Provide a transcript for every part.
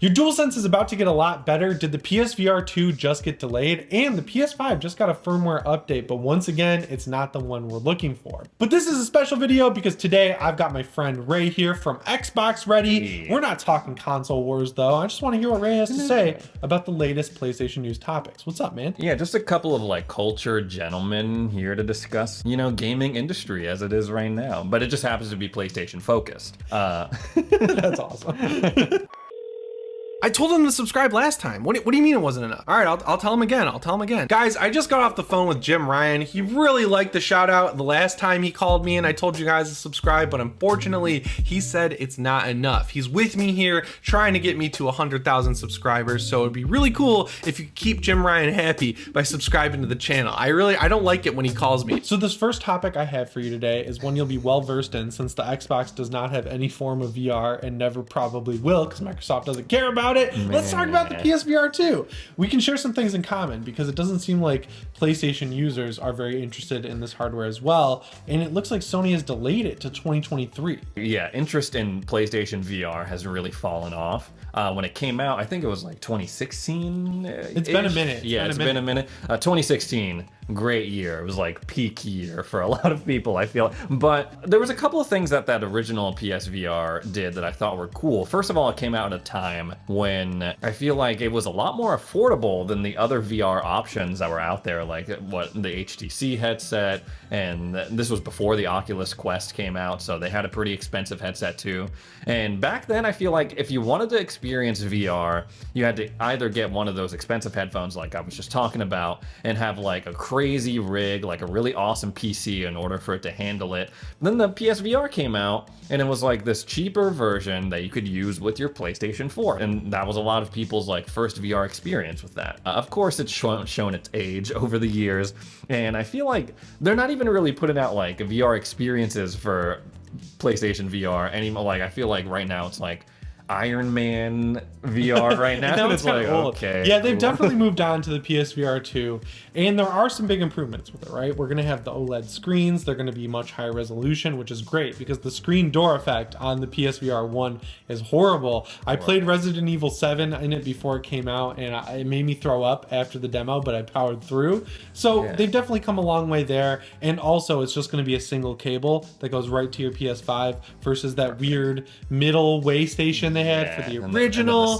Your DualSense is about to get a lot better. Did the PSVR 2 just get delayed? And the PS5 just got a firmware update, but once again, it's not the one we're looking for. But this is a special video because today I've got my friend Ray here from Xbox Ready. We're not talking console wars though. I just want to hear what Ray has to say about the latest PlayStation news topics. What's up, man? Yeah, just a couple of like culture gentlemen here to discuss, you know, gaming industry as it is right now. But it just happens to be PlayStation focused. That's awesome. I told him to subscribe last time. What do you mean it wasn't enough? All right, I'll tell him again. I'll tell him again. Guys, I just got off the phone with Jim Ryan. He really liked the shout out the last time he called me and I told you guys to subscribe, but unfortunately, he said it's not enough. He's with me here trying to get me to 100,000 subscribers, so it'd be really cool if you keep Jim Ryan happy by subscribing to the channel. I don't like it when he calls me. So this first topic I have for you today is one you'll be well versed in since the Xbox does not have any form of VR and never probably will because Microsoft doesn't care about it. Let's talk about the PSVR 2. We can share some things in common because it doesn't seem like PlayStation users are very interested in this hardware as well. And it looks like Sony has delayed it to 2023. Yeah, interest in PlayStation VR has really fallen off. When it came out, I think it was like 2016. It's been a minute. It's been a minute. 2016, great year. It was like peak year for a lot of people, I feel. But there was a couple of things that original PSVR did that I thought were cool. First of all, it came out at a time when I feel like it was a lot more affordable than the other VR options that were out there, like what the HTC headset, and this was before the Oculus Quest came out, so they had a pretty expensive headset too. And back then, I feel like if you wanted to experience VR, you had to either get one of those expensive headphones like I was just talking about and have like a crazy rig, like a really awesome PC in order for it to handle it. Then the PSVR came out and it was like this cheaper version that you could use with your PlayStation 4. And that was a lot of people's like first VR experience with that. Of course, it's shown its age over the years. And I feel like they're not even really putting out like VR experiences for PlayStation VR anymore. Like I feel like right now it's like Iron Man VR right now. Now it's like old. Okay, yeah, they've definitely moved on to the PSVR 2, and there are some big improvements with it, right? We're gonna have the OLED screens. They're gonna be much higher resolution, which is great because the screen door effect on the PSVR 1 is horrible. I played Resident Evil 7 in it before it came out, and it made me throw up after the demo, but I powered through. So they've definitely come a long way there, and also it's just gonna be a single cable that goes right to your PS5 versus that weird middle way station they had for the original.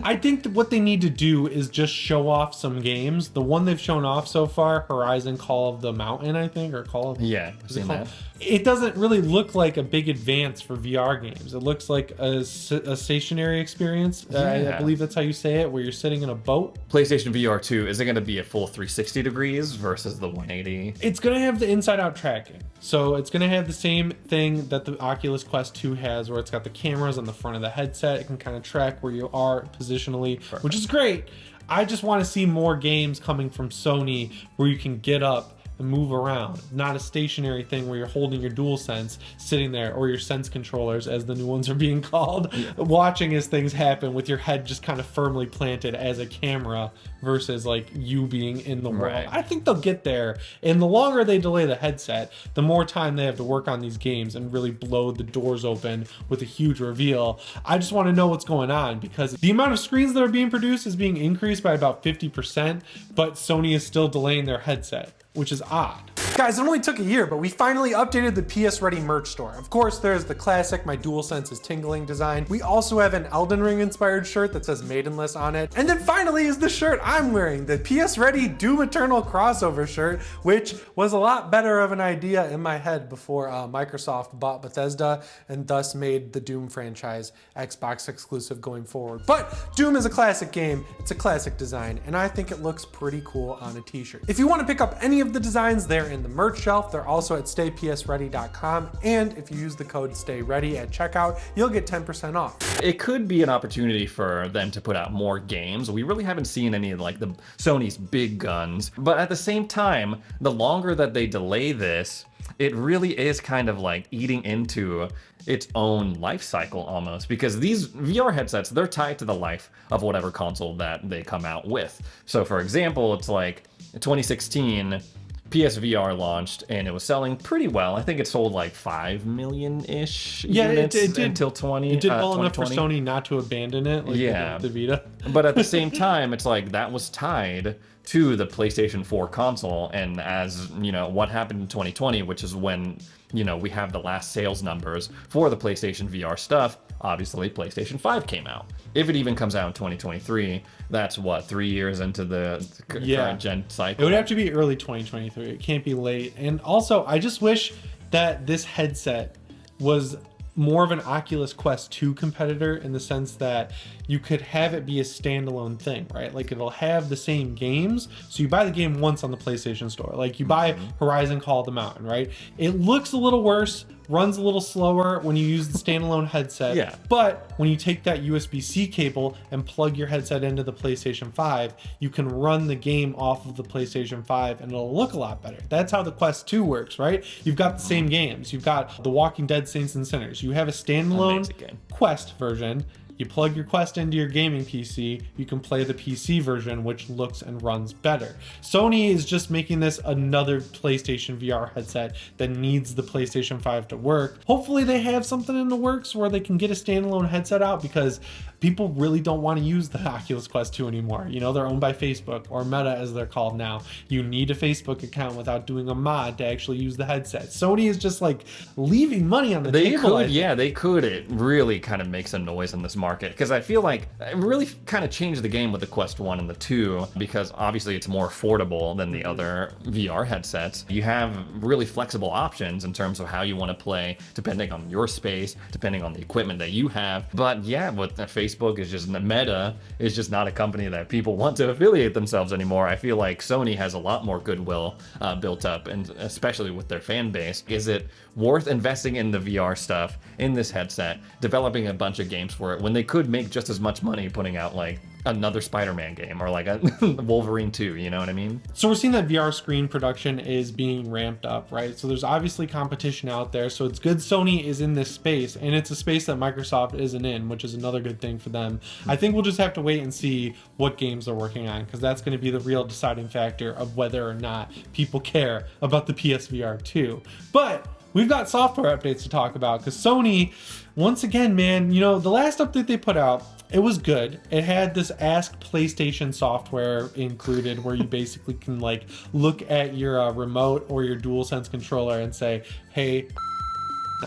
I think that what they need to do is just show off some games. The one they've shown off so far, Horizon Call of the Mountain, I think, or Call of... Yeah, I've seen that. It doesn't really look like a big advance for VR games. It looks like a stationary experience. I believe that's how you say it, where you're sitting in a boat. PlayStation VR 2, is it going to be a full 360 degrees versus the 180? It's going to have the inside-out tracking. So it's going to have the same thing that the Oculus Quest 2 has, where it's got the cameras on the front of the headset. It can kind of track where you are positionally, which is great. I just want to see more games coming from Sony where you can get up and move around, not a stationary thing where you're holding your DualSense sitting there, or your Sense controllers as the new ones are being called, watching as things happen with your head just kind of firmly planted as a camera versus like you being in the world. I think they'll get there, and the longer they delay the headset, the more time they have to work on these games and really blow the doors open with a huge reveal. I just want to know what's going on because the amount of screens that are being produced is being increased by about 50%, but Sony is still delaying their headset, which is odd. Guys, it only took a year, but we finally updated the PSReady merch store. Of course, there's the classic My DualSense is Tingling design. We also have an Elden Ring inspired shirt that says Maidenless on it. And then finally is the shirt I'm wearing, the PSReady Doom Eternal crossover shirt, which was a lot better of an idea in my head before Microsoft bought Bethesda and thus made the Doom franchise Xbox exclusive going forward. But Doom is a classic game, it's a classic design, and I think it looks pretty cool on a t-shirt. If you want to pick up any of the designs, they're in the merch shelf. They're also at staypsready.com, and if you use the code STAYREADY at checkout, you'll get 10% off. It could be an opportunity for them to put out more games. We really haven't seen any of like the Sony's big guns, but at the same time, the longer that they delay this, it really is kind of like eating into its own life cycle almost, because these VR headsets, they're tied to the life of whatever console that they come out with. So for example, it's like 2016, PSVR launched and it was selling pretty well. I think it sold like 5 million-ish Yeah, units it did, until 20. It did well enough for 2020. Sony not to abandon it, like Yeah. the Vita. But at the same time, it's like that was tied to the PlayStation 4 console. And as you know, what happened in 2020, which is when, you know, we have the last sales numbers for the PlayStation VR stuff, obviously PlayStation 5 came out. If it even comes out in 2023, that's what, 3 years into the current gen cycle. It would have to be early 2023. It can't be late. And also, I just wish that this headset was more of an Oculus Quest 2 competitor, in the sense that you could have it be a standalone thing, right? Like it'll have the same games. So you buy the game once on the PlayStation Store. Like you buy Horizon Call of the Mountain, right? It looks a little worse, runs a little slower when you use the standalone headset. Yeah. But when you take that USB-C cable and plug your headset into the PlayStation 5, you can run the game off of the PlayStation 5 and it'll look a lot better. That's how the Quest 2 works, right? You've got the same games. You've got The Walking Dead, Saints and Sinners. You have a standalone Quest version. You plug your Quest into your gaming PC, you can play the PC version, which looks and runs better. Sony is just making this another PlayStation VR headset that needs the PlayStation 5 to work. Hopefully they have something in the works where they can get a standalone headset out, because people really don't want to use the Oculus Quest 2 anymore. You know, they're owned by Facebook, or Meta as they're called now. You need a Facebook account without doing a mod to actually use the headset. Sony is just like leaving money on the table. They could. It really kind of makes a noise in this market, because I feel like it really kind of changed the game with the Quest 1 and the 2, because obviously it's more affordable than the other VR headsets. You have really flexible options in terms of how you want to play, depending on your space, depending on the equipment that you have. But yeah, with Facebook is just, Meta is just not a company that people want to affiliate themselves anymore. I feel like Sony has a lot more goodwill built up, and especially with their fan base. Is it worth investing in the VR stuff, in this headset, developing a bunch of games for it, when they could make just as much money putting out like another Spider-Man game or like a Wolverine 2, you know what I mean? So we're seeing that VR screen production is being ramped up, right? So there's obviously competition out there. So it's good Sony is in this space, and it's a space that Microsoft isn't in, which is another good thing for them. I think we'll just have to wait and see what games they're working on, because that's going to be the real deciding factor of whether or not people care about the PSVR 2. But we've got software updates to talk about, because Sony, once again, man, you know, the last update they put out, it was good. It had this Ask PlayStation software included, where you basically can like look at your remote or your DualSense controller and say, hey,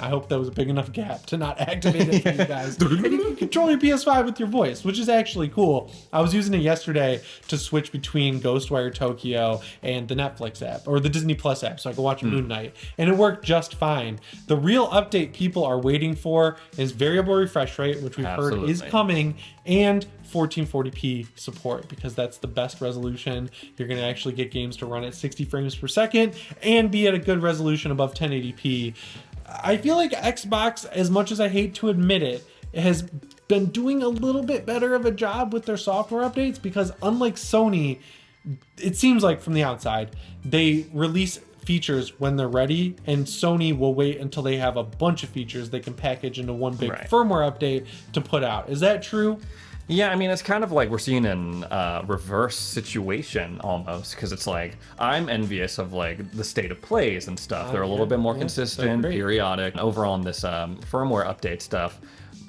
I hope that was a big enough gap to not activate it for you guys. And you can control your PS5 with your voice, which is actually cool. I was using it yesterday to switch between Ghostwire Tokyo and the Netflix app, or the Disney Plus app, so I could watch Moon Knight, and it worked just fine. The real update people are waiting for is variable refresh rate, which we've heard is coming, and 1440p support, because that's the best resolution. You're going to actually get games to run at 60 frames per second and be at a good resolution above 1080p. I feel like Xbox, as much as I hate to admit it, has been doing a little bit better of a job with their software updates, because unlike Sony, it seems like from the outside, they release features when they're ready, and Sony will wait until they have a bunch of features they can package into one big firmware update to put out. Is that true? Yeah, I mean, it's kind of like we're seeing a reverse situation almost, because it's like, I'm envious of like the state of plays and stuff. They're a little bit more consistent, periodic. Over on this firmware update stuff,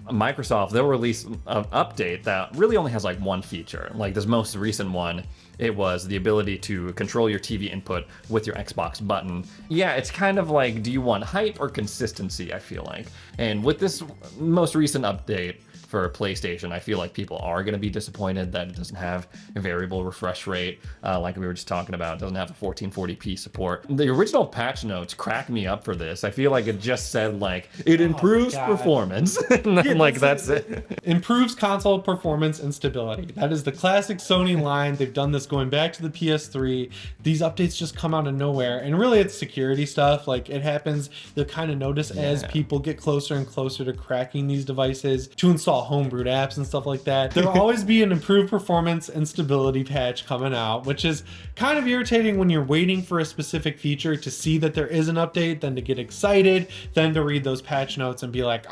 Microsoft, they'll release an update that really only has like one feature. Like this most recent one, it was the ability to control your TV input with your Xbox button. Yeah, it's kind of like, do you want hype or consistency, I feel like. And with this most recent update for PlayStation, I feel like people are going to be disappointed that it doesn't have a variable refresh rate, like we were just talking about. It doesn't have a 1440p support. The original patch notes cracked me up for this. I feel like it just said like, it improves performance. And then, like, that's it. Improves console performance and stability. That is the classic Sony line. They've done this going back to the PS3. These updates just come out of nowhere. And really it's security stuff. Like it happens, you'll kind of notice as people get closer and closer to cracking these devices to install homebrewed apps and stuff like that. There'll always be an improved performance and stability patch coming out, which is kind of irritating when you're waiting for a specific feature to see that there is an update, then to get excited, then to read those patch notes and be like,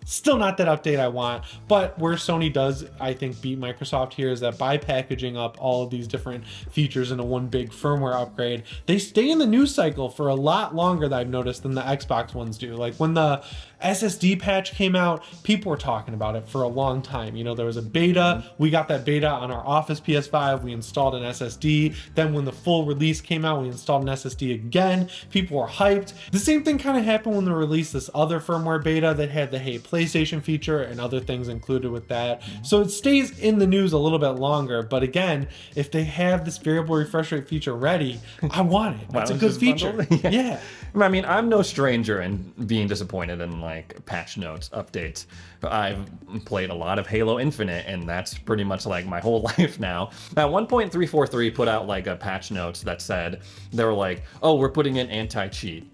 Still not that update I want, but where Sony does, I think, beat Microsoft here is that by packaging up all of these different features into one big firmware upgrade, they stay in the news cycle for a lot longer that I've noticed than the Xbox ones do. Like when the SSD patch came out, people were talking about it for a long time. You know, there was a beta. We got that beta on our Office PS5. We installed an SSD. Then when the full release came out, we installed an SSD again. People were hyped. The same thing kind of happened when they released this other firmware beta that had the Hey PlayStation feature and other things included with that. So it stays in the news a little bit longer. But again, if they have this variable refresh rate feature ready, I want it. It's a good feature. Yeah. I mean, I'm no stranger in being disappointed in like patch notes, updates. I've played a lot of Halo Infinite, and that's pretty much like my whole life now. At one point, 343 put out like a patch notes that said, they were like, oh, we're putting in anti-cheat.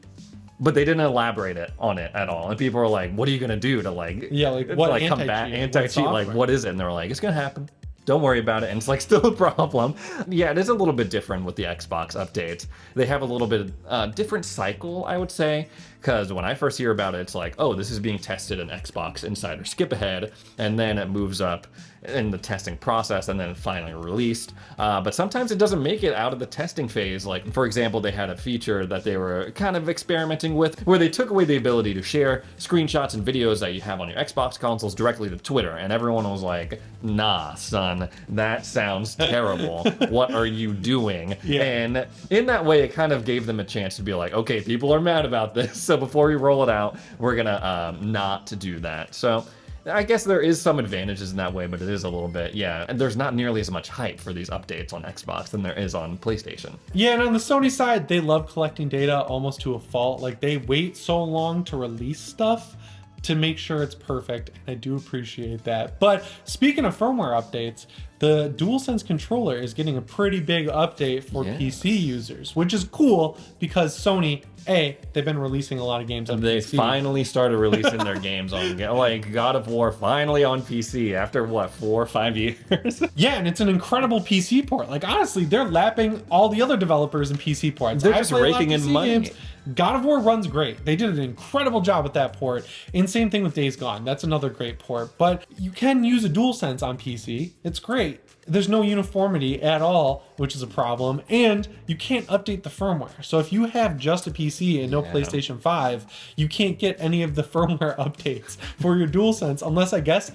But they didn't elaborate on it at all. And people were like, what are you going to do to like, what like combat anti-cheat? Like, what is it? And they were like, it's going to happen. Don't worry about it. And it's like still a problem. Yeah, it is a little bit different with the Xbox updates. They have a little bit different cycle, I would say. Because when I first hear about it, it's like, oh, this is being tested in Xbox Insider Skip Ahead. And then it moves up in the testing process and then finally released. But sometimes it doesn't make it out of the testing phase. Like, for example, they had a feature that they were kind of experimenting with where they took away the ability to share screenshots and videos that you have on your Xbox consoles directly to Twitter. And everyone was like, nah, son, that sounds terrible. What are you doing? Yeah. And in that way, it kind of gave them a chance to be like, okay, people are mad about this. So before we roll it out, we're gonna not to do that. So I guess there is some advantages in that way, but it is a little bit, yeah. And there's not nearly as much hype for these updates on Xbox than there is on PlayStation. Yeah, and on the Sony side, they love collecting data almost to a fault. Like they wait so long to release stuff to make sure it's perfect, and I do appreciate that. But speaking of firmware updates, the DualSense controller is getting a pretty big update for PC users, which is cool because Sony, they've been releasing a lot of games on they PC. Finally started releasing their games on, like God of War finally on PC after what, 4 or 5 years? Yeah, and it's an incredible PC port. Like honestly, they're lapping all the other developers in PC ports. They're just raking in money. Games. God of War runs great. They did an incredible job with that port. And same thing with Days Gone. That's another great port. But you can use a DualSense on PC. It's great. There's no uniformity at all, which is a problem, and you can't update the firmware. So if you have just a PC and no PlayStation 5, you can't get any of the firmware updates for your DualSense unless, I guess,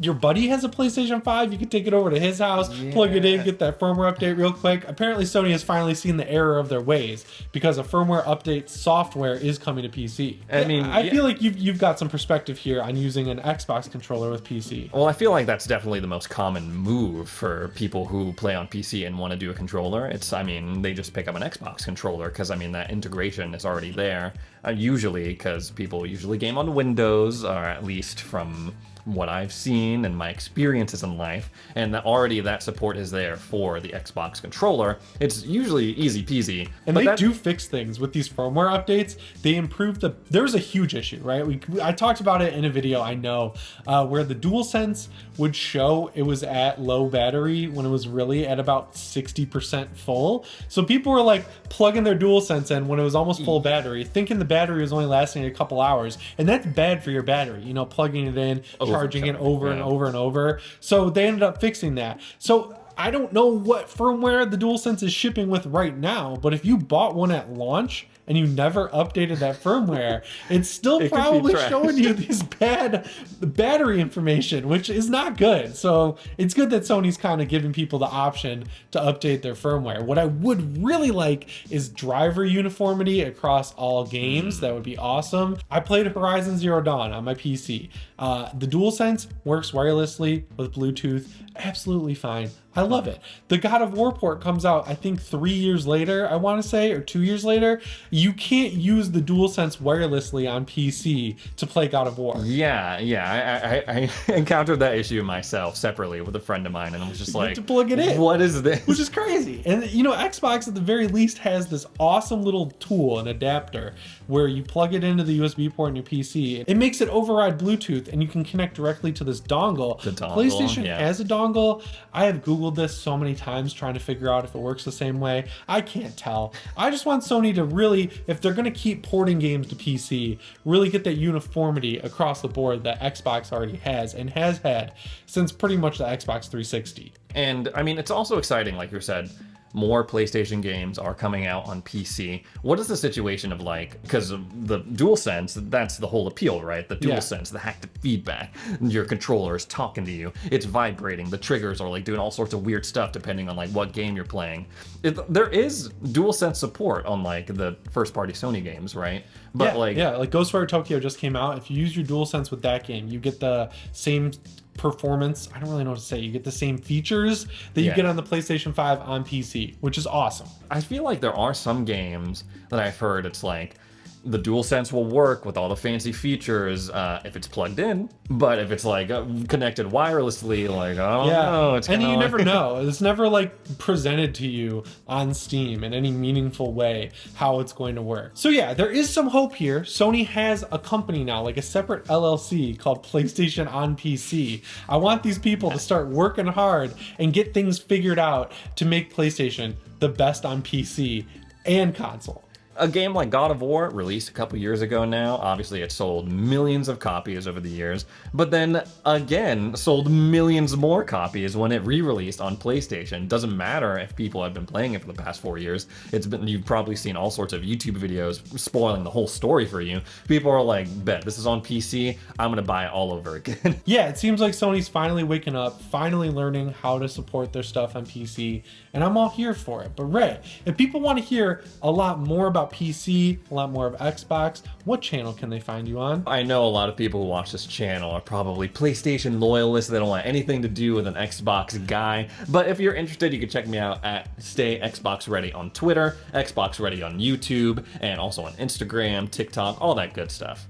your buddy has a PlayStation 5. You can take it over to his house, plug it in, get that firmware update real quick. Apparently, Sony has finally seen the error of their ways because a firmware update software is coming to PC. I feel like you've got some perspective here on using an Xbox controller with PC. Well, I feel like that's definitely the most common move for people who play on PC and want to do a controller. They just pick up an Xbox controller because, that integration is already there. Usually, because people usually game on Windows, or at least from what I've seen and my experiences in life, and already that support is there for the Xbox controller. It's usually easy peasy. And they do fix things with these firmware updates. They improve there was a huge issue, right? I talked about it in a video, I know, where the DualSense would show it was at low battery when it was really at about 60% full. So people were like plugging their DualSense in when it was almost full battery, thinking the battery was only lasting a couple hours. And that's bad for your battery, plugging it in, charging it over and over and over. So they ended up fixing that. So I don't know what firmware the DualSense is shipping with right now, but if you bought one at launch and you never updated that firmware, it's still probably showing you these bad battery information, which is not good. So it's good that Sony's kind of giving people the option to update their firmware. What I would really like is driver uniformity across all games. That would be awesome. I played Horizon Zero Dawn on my PC. The DualSense works wirelessly with Bluetooth, absolutely fine. I love it. The God of War port comes out, I think 3 years later, I want to say, or 2 years later. You can't use the DualSense wirelessly on PC to play God of War. Yeah. I encountered that issue myself separately with a friend of mine, and I was just like, to plug it in. What is this? Which is crazy. And Xbox at the very least has this awesome little tool, an adapter, where you plug it into the USB port in your PC. It makes it override Bluetooth, and you can connect directly to this dongle. The dongle, PlayStation has a dongle. I have Google Googled this so many times trying to figure out if it works the same way. I can't tell. I just want Sony to really, if they're going to keep porting games to PC, really get that uniformity across the board that Xbox already has and has had since pretty much the Xbox 360. And I mean, it's also exciting, like you said, more PlayStation games are coming out on PC. What is the situation of like, because of the DualSense, that's the whole appeal, right? The DualSense, the haptic feedback, your controller is talking to you, it's vibrating, the triggers are like doing all sorts of weird stuff depending on like what game you're playing. There is DualSense support on like the first party Sony games, right? But like Ghostwire Tokyo just came out. If you use your DualSense with that game, you get the same performance, I don't really know what to say, you get the same features that you get on the PlayStation 5 on PC, which is awesome. I feel like there are some games that I've heard it's like the DualSense will work with all the fancy features if it's plugged in, but if it's like connected wirelessly, like I don't know. It's and you like... never know. It's never like presented to you on Steam in any meaningful way how it's going to work. So yeah, there is some hope here. Sony has a company now, like a separate LLC called PlayStation on PC. I want these people to start working hard and get things figured out to make PlayStation the best on PC and console. A game like God of War, released a couple years ago now, obviously it sold millions of copies over the years, but then again sold millions more copies when it re-released on PlayStation. Doesn't matter if people have been playing it for the past 4 years. You've probably seen all sorts of YouTube videos spoiling the whole story for you. People are like, bet, this is on PC, I'm gonna buy it all over again. Yeah, it seems like Sony's finally waking up, finally learning how to support their stuff on PC, and I'm all here for it. But Ray, if people want to hear a lot more about PC, a lot more of Xbox, what channel can they find you on? I know a lot of people who watch this channel are probably PlayStation loyalists. They don't want anything to do with an Xbox guy. But if you're interested, you can check me out at Stay Xbox Ready on Twitter, Xbox Ready on YouTube, and also on Instagram, TikTok, all that good stuff.